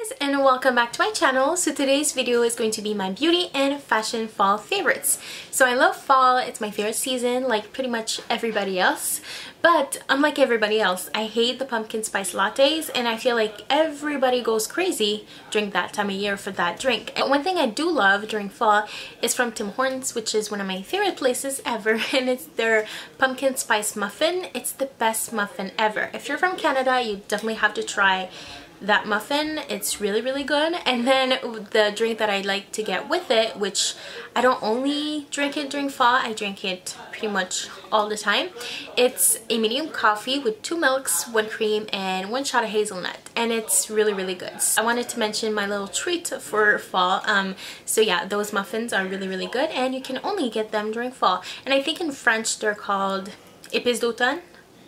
guys, and welcome back to my channel. So today's video is going to be my beauty and fashion fall favorites. So I love fall, it's my favorite season like pretty much everybody else. But unlike everybody else, I hate the pumpkin spice lattes, and I feel like everybody goes crazy during that time of year for that drink. And one thing I do love during fall is from Tim Hortons, which is one of my favorite places ever, and it's their pumpkin spice muffin. It's the best muffin ever. If you're from Canada, you definitely have to try that muffin. It's really good. And then the drink that I like to get with it, which I don't only drink it during fall, I drink it pretty much all the time. It's a medium coffee with 2 milks, 1 cream, and 1 shot of hazelnut, and it's really good. I wanted to mention my little treat for fall. So yeah, those muffins are really good, and you can only get them during fall. And I think in French they're called épis d'automne.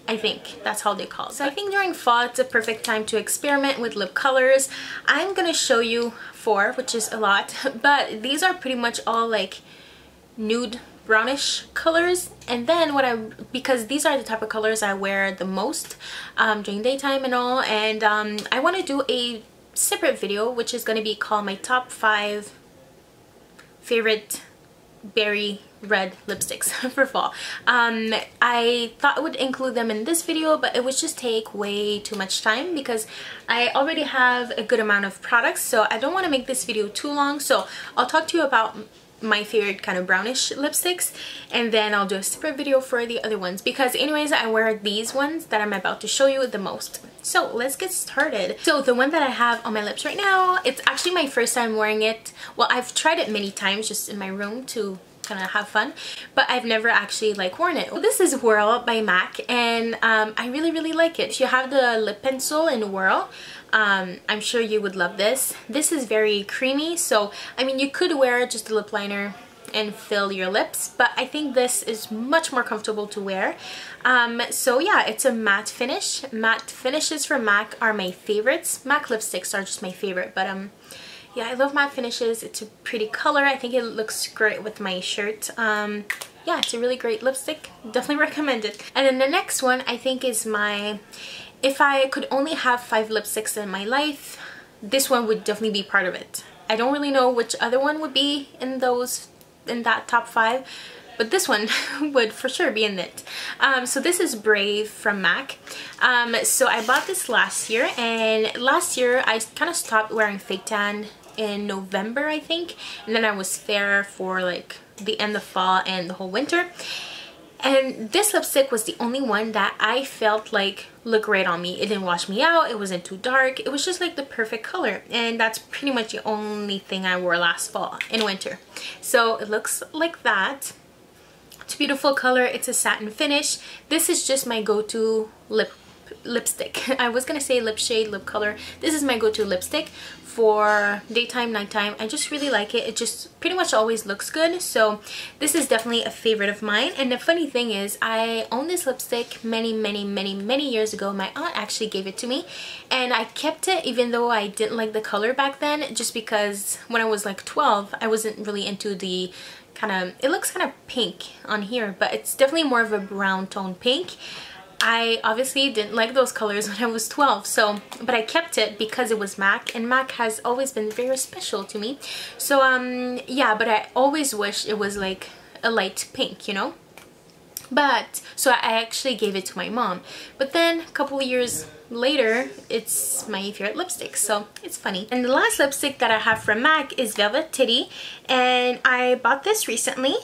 I think that's how they call it. So I think during fall it's a perfect time to experiment with lip colors. I'm gonna show you 4, which is a lot, but these are pretty much all like nude brownish colors. And then because these are the type of colors I wear the most during daytime and all, and I want to do a separate video which is going to be called my top 5 favorite berry red lipsticks for fall. I thought I would include them in this video, but it would just take way too much time because I already have a good amount of products, so I don't want to make this video too long. So I'll talk to you about my favorite kind of brownish lipsticks, and then I'll do a separate video for the other ones, because anyways I wear these ones that I'm about to show you the most. So let's get started. So the one that I have on my lips right now, it's actually my first time wearing it. Well, I've tried it many times just in my room to kind of have fun, but I've never actually like worn it. This is Whirl by MAC, and I really like it. If you have the lip pencil in Whirl, I'm sure you would love this. This is very creamy, so I mean you could wear just a lip liner and fill your lips, but I think this is much more comfortable to wear. So yeah, it's a matte finish. Matte finishes from MAC are my favorites. MAC lipsticks are just my favorite, but yeah, I love matte finishes. It's a pretty color. I think it looks great with my shirt. Yeah, it's a really great lipstick. Definitely recommend it. And then the next one I think is my, if I could only have 5 lipsticks in my life, this one would definitely be part of it. I don't really know which other one would be in that top 5, but this one would for sure be in it. So this is Brave from MAC. So I bought this last year, and last year I kind of stopped wearing fake tan in November, I think, and then I was fair for like the end of fall and the whole winter. And this lipstick was the only one that I felt like looked great on me. It didn't wash me out, it wasn't too dark, it was just like the perfect color, and that's pretty much the only thing I wore last fall and winter. So it looks like that. It's a beautiful color, it's a satin finish. This is just my go-to lipstick. I was gonna say lip shade, lip color. This is my go-to lipstick for daytime, nighttime. I just really like it. It just pretty much always looks good, so this is definitely a favorite of mine. And the funny thing is, I owned this lipstick many years ago. My aunt actually gave it to me, and I kept it even though I didn't like the color back then, just because when I was like 12 I wasn't really into the kind of, it looks kind of pink on here, but it's definitely more of a brown tone pink. I obviously didn't like those colors when I was 12, so, but I kept it because it was MAC, and MAC has always been very special to me. So yeah, but I always wish it was like a light pink, you know. But so I actually gave it to my mom, but then a couple of years later it's my favorite lipstick, so it's funny. And the last lipstick that I have from MAC is Velvet Titty, and I bought this recently,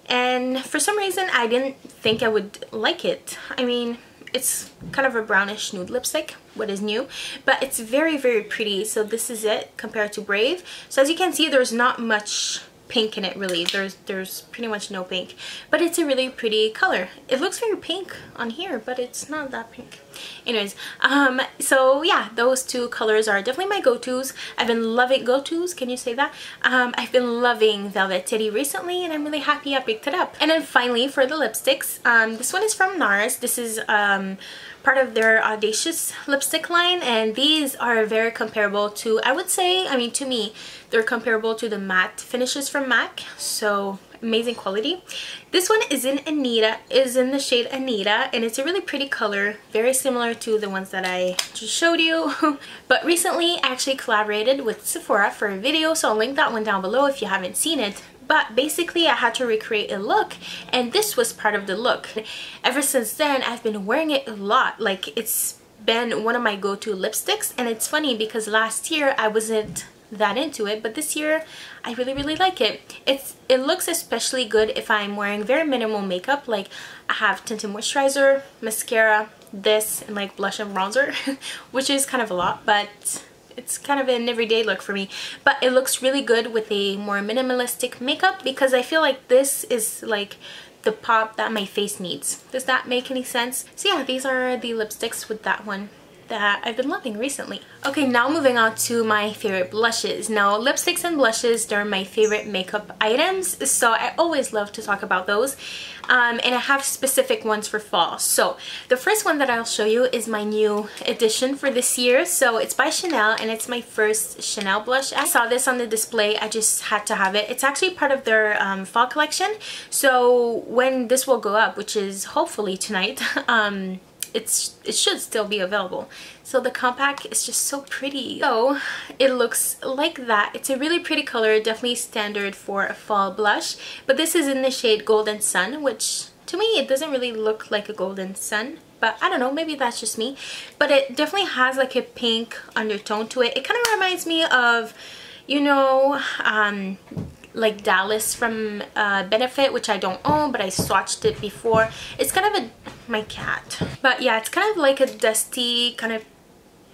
and for some reason I didn't think I would like it. I mean, it's kind of a brownish nude lipstick, what is new, but it's very pretty. So this is it compared to Brave. So as you can see, there's not much pink in it really. There's pretty much no pink, but it's a really pretty color. It looks very pink on here, but it's not that pink. Anyways, so yeah, those 2 colors are definitely my go-tos. I've been loving go-tos, can you say that? I've been loving Velvet Titty recently, and I'm really happy I picked it up. And then finally for the lipsticks, this one is from NARS. This is part of their Audacious lipstick line, and these are very comparable to, I would say, I mean to me, they're comparable to the matte finishes from MAC. So amazing quality. This one is in the shade Anita, and it's a really pretty color, very similar to the ones that I just showed you. But recently I actually collaborated with Sephora for a video, so I'll link that one down below if you haven't seen it. But basically I had to recreate a look, and this was part of the look. Ever since then I've been wearing it a lot. Like, it's been one of my go-to lipsticks, and it's funny because last year I wasn't that into it, but this year I really like it. It looks especially good if I'm wearing very minimal makeup. Like, I have tinted moisturizer, mascara, this, and like blush and bronzer, which is kind of a lot, but it's kind of an everyday look for me. But it looks really good with a more minimalistic makeup, because I feel like this is like the pop that my face needs. Does that make any sense? So yeah, these are the lipsticks with that one that I've been loving recently. Okay, now moving on to my favorite blushes. Now, lipsticks and blushes, they're my favorite makeup items, so I always love to talk about those. And I have specific ones for fall. So the first one that I'll show you is my new addition for this year. So it's by Chanel, and it's my first Chanel blush. I saw this on the display, I just had to have it. It's actually part of their fall collection. So when this will go up, which is hopefully tonight, it should still be available. So the compact is just so pretty. So it looks like that. It's a really pretty color, definitely standard for a fall blush. But this is in the shade Golden Sun, which to me it doesn't really look like a golden sun. But I don't know, maybe that's just me. But it definitely has like a pink undertone to it. It kind of reminds me of, you know, like Dallas from Benefit, which I don't own, but I swatched it before. It's kind of my cat. But yeah, it's kind of like a dusty, kind of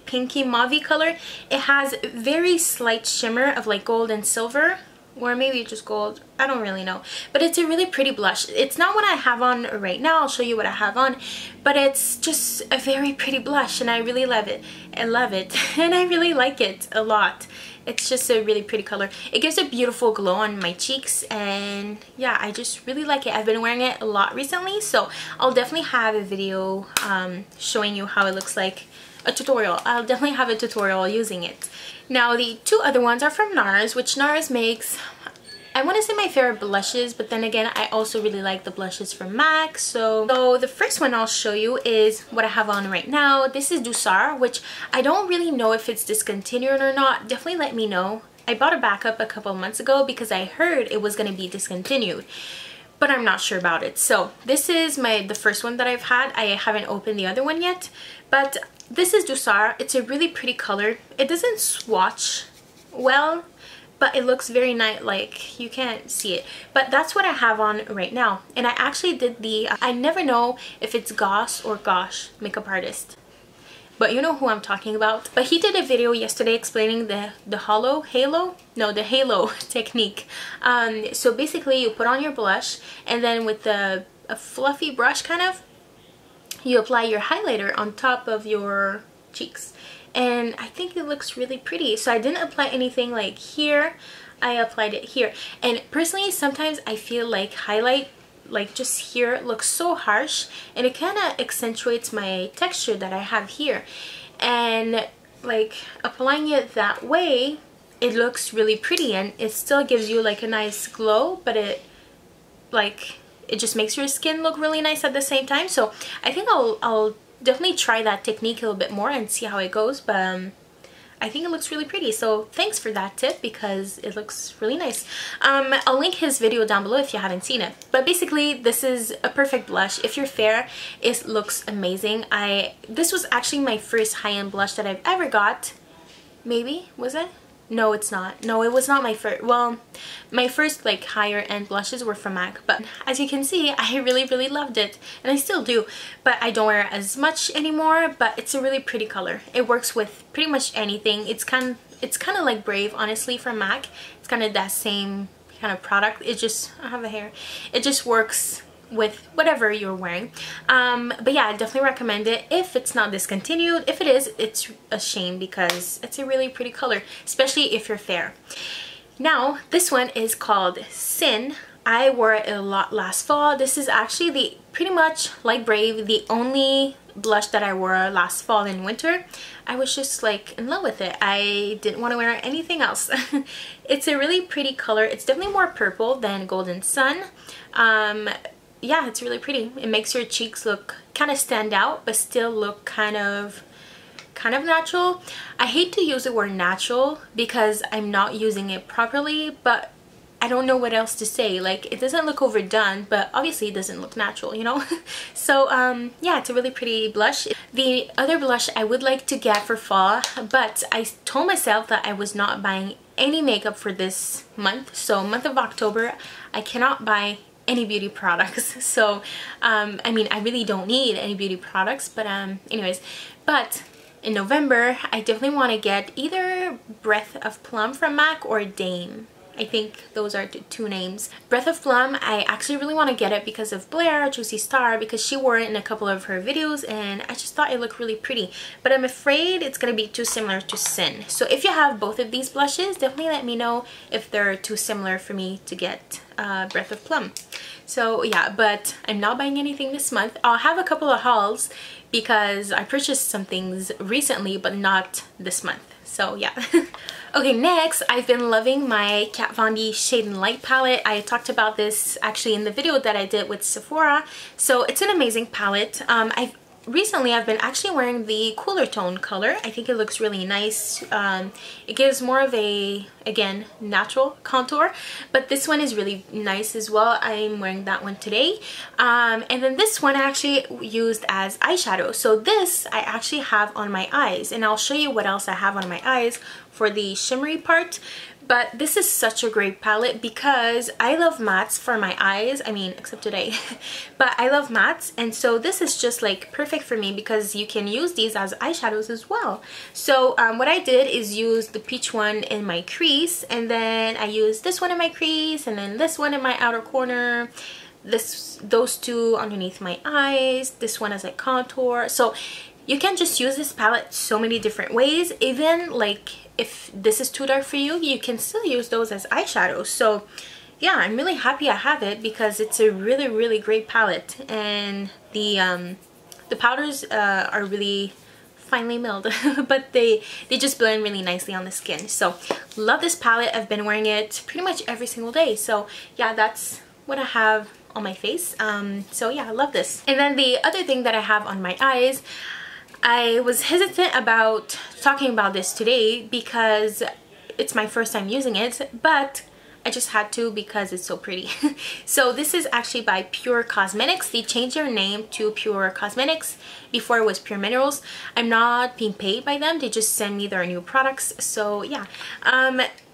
pinky mauvey color. It has very slight shimmer of like gold and silver, or maybe just gold, I don't really know. But it's a really pretty blush. It's not what I have on right now, I'll show you what I have on, but it's just a very pretty blush, and I really love it. I love it, and I really like it a lot. It's just a really pretty color. It gives a beautiful glow on my cheeks, and yeah, I just really like it. I've been wearing it a lot recently, so I'll definitely have a video showing you how it looks like, a tutorial. I'll definitely have a tutorial using it. Now, the two other ones are from NARS, which NARS makes, I want to say my favorite blushes, but then again, I also really like the blushes from MAC. So the first one I'll show you is what I have on right now. This is Douceur, which I don't really know if it's discontinued or not. Definitely let me know. I bought a backup a couple months ago because I heard it was going to be discontinued, but I'm not sure about it. So this is the first one that I've had. I haven't opened the other one yet, but this is Douceur. It's a really pretty color. It doesn't swatch well, but it looks very nice. Like, you can't see it, but that's what I have on right now. And I actually did I never know if it's Goss or Gosh makeup artist, but you know who I'm talking about. But he did a video yesterday explaining the halo technique. So basically you put on your blush, and then with a fluffy brush kind of, you apply your highlighter on top of your cheeks, and I think it looks really pretty. So I didn't apply anything like here, I applied it here. And personally, sometimes I feel like highlight, like just here, looks so harsh, and it kind of accentuates my texture that I have here. And like applying it that way, it looks really pretty, and it still gives you like a nice glow, but it just makes your skin look really nice at the same time. So I think I'll definitely try that technique a little bit more and see how it goes. But I think it looks really pretty. So thanks for that tip, because it looks really nice. I'll link his video down below if you haven't seen it. But basically, this is a perfect blush. If you're fair, it looks amazing. This was actually my first high-end blush that I've ever got. Maybe, was it? No, it's not. No, it was not my first. Well, my first like higher end blushes were from MAC, but as you can see, I really loved it, and I still do, but I don't wear it as much anymore. But it's a really pretty color. It works with pretty much anything. It's kind of like Brave, honestly, from MAC. It's kind of that same kind of product. It just, I have a hair. It just works with whatever you're wearing. But yeah, I definitely recommend it if it's not discontinued. If it is, it's a shame, because it's a really pretty color, especially if you're fair. Now, this one is called Sin. I wore it a lot last fall. This is actually pretty much like Brave, the only blush that I wore last fall and winter. I was just like in love with it. I didn't want to wear anything else. It's a really pretty color. It's definitely more purple than Golden Sun. Yeah, it's really pretty. It makes your cheeks look kind of stand out but still look kind of natural. I hate to use the word natural because I'm not using it properly, but I don't know what else to say. Like, it doesn't look overdone, but obviously it doesn't look natural, you know? So yeah, it's a really pretty blush. The other blush I would like to get for fall, but I told myself that I was not buying any makeup for this month. So month of October, I cannot buy any beauty products. So I mean, I really don't need any beauty products, but anyways, but in November I definitely want to get either Breath of Plum from MAC or Dame. I think those are the two names. Breath of Plum, I actually really want to get it because of Blair, Juicy Star, because she wore it in a couple of her videos and I just thought it looked really pretty. But I'm afraid it's going to be too similar to Sin. So if you have both of these blushes, definitely let me know if they're too similar for me to get Breath of Plum. So yeah, but I'm not buying anything this month. I'll have a couple of hauls because I purchased some things recently, but not this month. So yeah. Okay, next, I've been loving my Kat Von D Shade and Light palette. I talked about this actually in the video that I did with Sephora. So it's an amazing palette. Recently I've been actually wearing the cooler tone color. I think it looks really nice. It gives more of a, again, natural contour, but this one is really nice as well. I'm wearing that one today. And then this one I actually used as eyeshadow. So this I actually have on my eyes, and I'll show you what else I have on my eyes for the shimmery part. But this is such a great palette because I love mattes for my eyes. I mean, except today. But I love mattes, and so this is just like perfect for me because you can use these as eyeshadows as well. So what I did is use the peach one in my crease, and then I used this one in my crease, and then this one in my outer corner, those two underneath my eyes, this one as a contour. So you can just use this palette so many different ways. Even like if this is too dark for you, you can still use those as eyeshadows. So yeah, I'm really happy I have it because it's a really, really great palette, and the powders are really finely milled, but they just blend really nicely on the skin. So love this palette. I've been wearing it pretty much every single day. So yeah, that's what I have on my face. So yeah, I love this. And then the other thing that I have on my eyes, I was hesitant about talking about this today because it's my first time using it, but I just had to because it's so pretty. So this is actually by Pure Cosmetics. They changed their name to Pure Cosmetics. Before it was Pure Minerals. I'm not being paid by them. They just send me their new products. So yeah.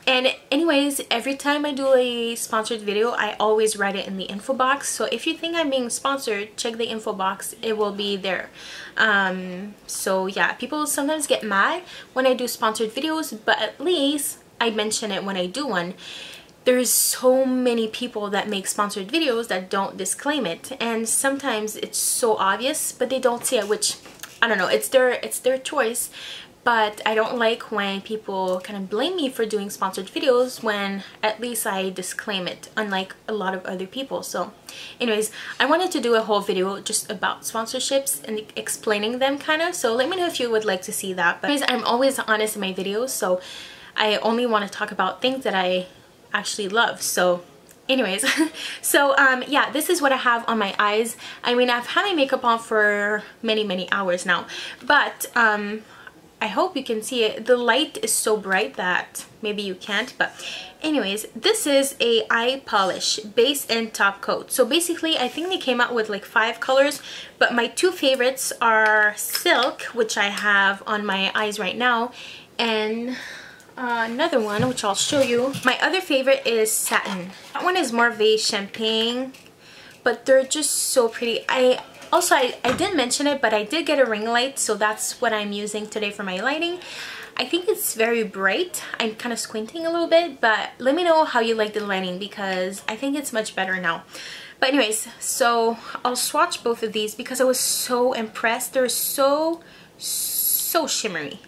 And anyways, every time I do a sponsored video, I always write it in the info box. So if you think I'm being sponsored, check the info box. It will be there. So yeah, people sometimes get mad when I do sponsored videos, but at least I mention it when I do one. There's so many people that make sponsored videos that don't disclaim it, and sometimes it's so obvious, but they don't say it, which I don't know, it's their choice. But I don't like when people kind of blame me for doing sponsored videos when at least I disclaim it, unlike a lot of other people. So anyways, I wanted to do a whole video just about sponsorships and explaining them kind of. So let me know if you would like to see that. But anyways, I'm always honest in my videos, so I only want to talk about things that I actually love. So anyways, so yeah, this is what I have on my eyes. I mean, I've had my makeup on for many hours now, but I hope you can see it. The light is so bright that maybe you can't, but anyways, this is a eye polish base and top coat. So basically, I think they came out with like 5 colors, but my 2 favorites are Silk, which I have on my eyes right now, and another one which I'll show you. My other favorite is Satin. That one is more of a champagne, but they're just so pretty. Also, I didn't mention it, but I did get a ring light, so that's what I'm using today for my lighting. I think it's very bright. I'm kind of squinting a little bit, but let me know how you like the lighting because I think it's much better now. But anyways, so I'll swatch both of these because I was so impressed. They're so shimmery.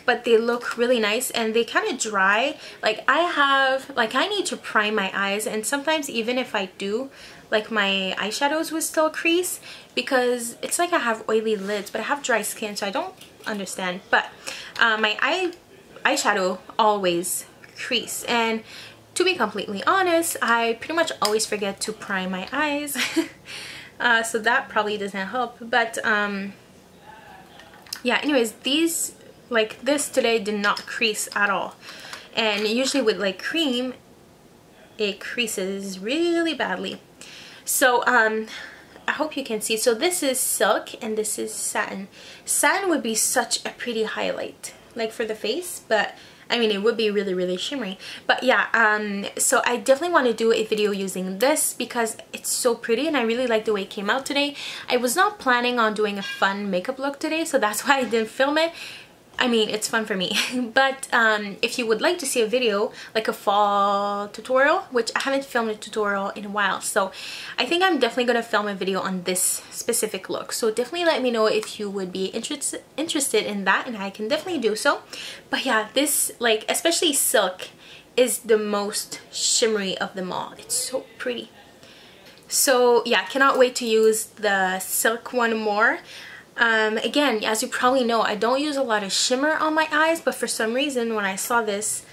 but they look really nice and they kind of dry. Like I need to prime my eyes, and sometimes even if I do, like my eyeshadows would still crease because it's like I have oily lids, but I have dry skin, so I don't understand. But my eyeshadow always crease, and to be completely honest, I pretty much always forget to prime my eyes. So that probably doesn't help. But yeah, anyways, these, like this today, did not crease at all. And usually with like cream, it creases really badly. So I hope you can see. So this is silk and this is satin. Satin would be such a pretty highlight, like for the face, but I mean, it would be really, really shimmery. But yeah, so I definitely want to do a video using this because it's so pretty and I really like the way it came out today. I was not planning on doing a fun makeup look today, so that's why I didn't film it. I mean, it's fun for me. But if you would like to see a video, like a fall tutorial, which I haven't filmed a tutorial in a while, so I think I'm definitely going to film a video on this specific look. So definitely let me know if you would be interested in that, and I can definitely do so. But yeah, this, like, especially silk, is the most shimmery of them all. It's so pretty. So yeah, cannot wait to use the silk one more. Again, as you probably know, I don't use a lot of shimmer on my eyes, but for some reason when I saw this,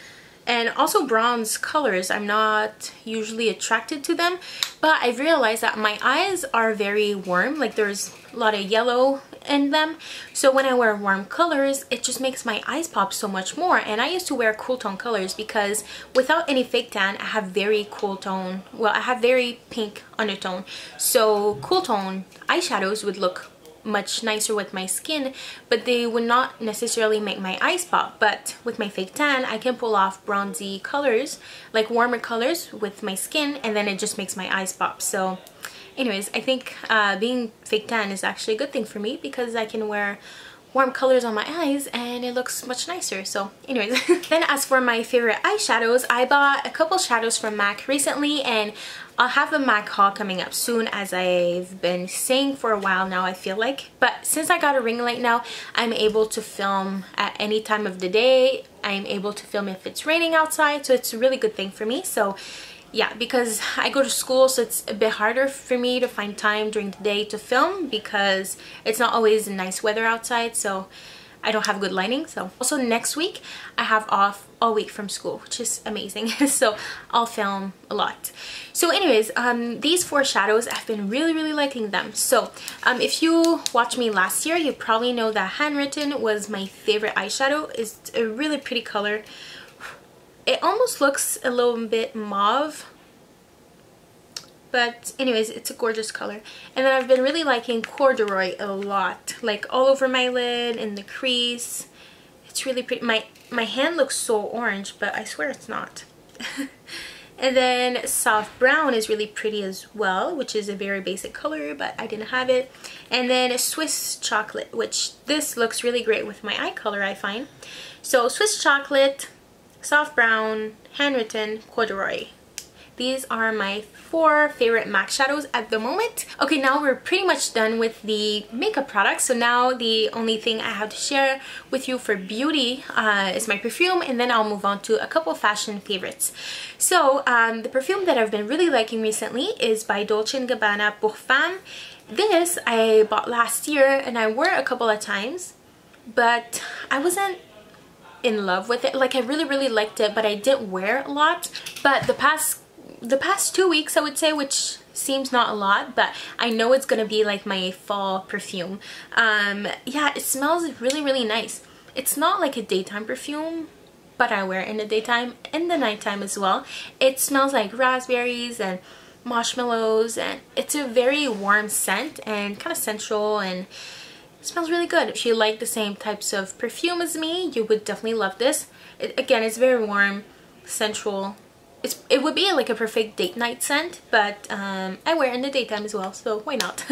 and also bronze colors, I'm not usually attracted to them, but I realized that my eyes are very warm, like there's a lot of yellow in them, so when I wear warm colors, it just makes my eyes pop so much more. And I used to wear cool tone colors because without any fake tan, I have very cool tone, well, I have very pink undertone, so cool tone eyeshadows would look much nicer with my skin, but they would not necessarily make my eyes pop. But with my fake tan, I can pull off bronzy colors, like warmer colors with my skin, and then it just makes my eyes pop. So anyways, I think being fake tan is actually a good thing for me because I can wear warm colors on my eyes and it looks much nicer. So anyways, then as for my favorite eyeshadows, I bought a couple shadows from MAC recently, and I'll have a MAC haul coming up soon, as I've been saying for a while now, I feel like. But since I got a ring light now, I'm able to film at any time of the day. I'm able to film if it's raining outside, so it's a really good thing for me. So yeah, because I go to school, so it's a bit harder for me to find time during the day to film because it's not always nice weather outside, so I don't have good lighting. So also next week I have off all week from school, which is amazing. So I'll film a lot. So anyways, these four shadows, I've been really liking them. So if you watched me last year, you probably know that Handwrittem was my favorite eyeshadow. It's a really pretty color. It almost looks a little bit mauve, but anyways, it's a gorgeous color. And then I've been really liking Corduroy a lot, like all over my lid, in the crease. It's really pretty. My hand looks so orange, but I swear it's not. And then Soft Brown is really pretty as well, which is a very basic color, but I didn't have it. And then Swiss Chocolate, which this looks really great with my eye color, I find. So Swiss Chocolate, Soft Brown, Handwrittem, Corduroy. These are my four favorite MAC shadows at the moment. Okay, now we're pretty much done with the makeup products. So now the only thing I have to share with you for beauty is my perfume, and then I'll move on to a couple fashion favorites. So the perfume that I've been really liking recently is by Dolce & Gabbana Pour Femme. This I bought last year and I wore it a couple of times, but I wasn't in love with it. Like, I really liked it, but I didn't wear it a lot. But the past 2 weeks, I would say, which seems not a lot, but I know it's gonna be like my fall perfume. Yeah, it smells really nice. It's not like a daytime perfume, but I wear it in the daytime and the nighttime as well. It smells like raspberries and marshmallows, and it's a very warm scent and kind of sensual, and it smells really good. If you like the same types of perfume as me, you would definitely love this. Again, it's very warm, sensual. It would be like a perfect date night scent, but I wear it in the daytime as well, so why not?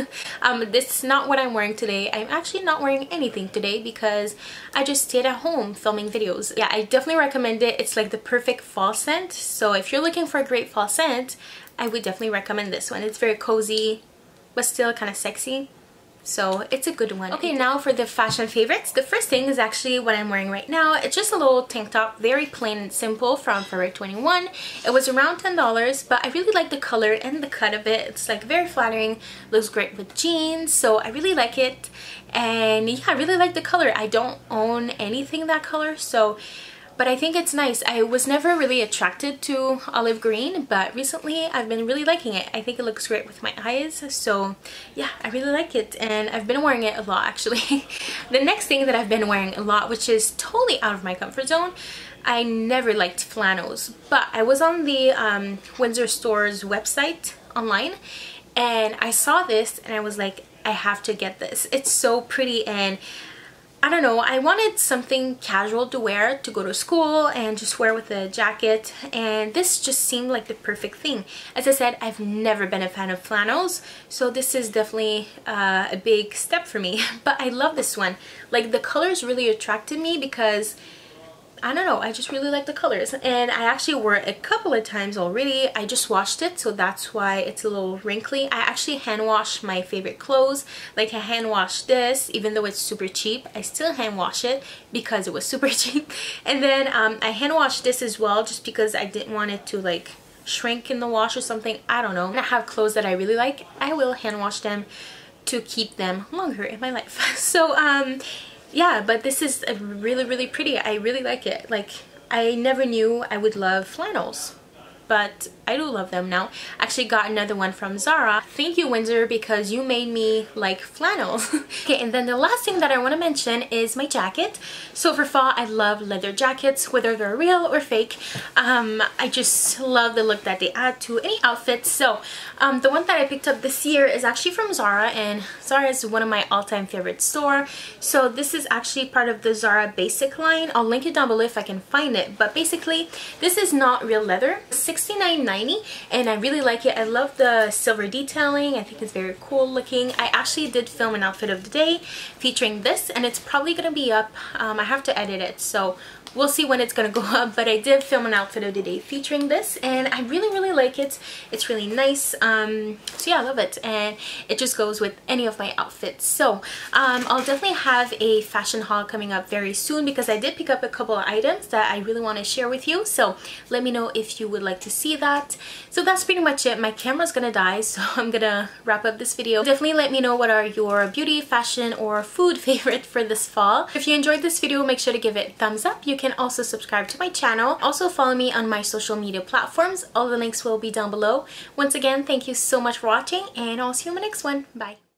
This is not what I'm wearing today. I'm actually not wearing anything today because I just stayed at home filming videos. Yeah, I definitely recommend it. It's like the perfect fall scent. So if you're looking for a great fall scent, I would definitely recommend this one. It's very cozy, but still kind of sexy. so it's a good one. Okay, now for the fashion favorites. The first thing is actually what I'm wearing right now. It's just a little tank top, very plain and simple, from Forever 21. It was around $10, but I really like the color and the cut of it. It's like very flattering, looks great with jeans, so I really like it. And yeah, I really like the color. I don't own anything that color, but I think it's nice. I was never really attracted to olive green, but recently I've been really liking it. I think it looks great with my eyes, so yeah, I really like it, and I've been wearing it a lot actually. The next thing that I've been wearing a lot, which is totally out of my comfort zone, I never liked flannels, but I was on the Windsor store's website online, and I saw this and I was like, I have to get this. It's so pretty, and I don't know, I wanted something casual to wear to go to school and just wear with a jacket, and this just seemed like the perfect thing. As I said, I've never been a fan of flannels, so this is definitely a big step for me. But I love this one. Like, the colors really attracted me because I don't know, I just really like the colors, and I actually wore it a couple of times already. I just washed it, so that's why it's a little wrinkly. I actually hand wash my favorite clothes. Like, I hand wash this, even though it's super cheap, I still hand wash it because it was super cheap. And then I hand wash this as well, just because I didn't want it to like shrink in the wash or something. I don't know. When I have clothes that I really like, I will hand wash them to keep them longer in my life. So yeah, but this is really pretty. I really like it. Like, I never knew I would love flannels, but I do love them now. Actually got another one from Zara. Thank you, Windsor, because you made me like flannels. Okay, and then the last thing that I want to mention is my jacket. So for fall, I love leather jackets, whether they're real or fake. I just love the look that they add to any outfit. So the one that I picked up this year is actually from Zara, and Zara is one of my all-time favorite store. So this is actually part of the Zara basic line. I'll link it down below if I can find it, but basically this is not real leather. $69.90, and I really like it. I love the silver detailing. I think it's very cool looking. I actually did film an outfit of the day featuring this, and it's probably gonna be up. I have to edit it, so we'll see when it's gonna go up, but I did film an outfit of the day featuring this, and I really like it. It's really nice. So yeah, I love it, and it just goes with any of my outfits. So I'll definitely have a fashion haul coming up very soon, because I did pick up a couple of items that I really want to share with you, so let me know if you would like to see that. So that's pretty much it. My camera's gonna die, so I'm gonna wrap up this video. Definitely let me know what are your beauty, fashion, or food favorite for this fall. If you enjoyed this video, make sure to give it a thumbs up. You can also subscribe to my channel. Also follow me on my social media platforms. All the links will be down below. Once again, thank you so much for watching, and I'll see you in the next one. Bye.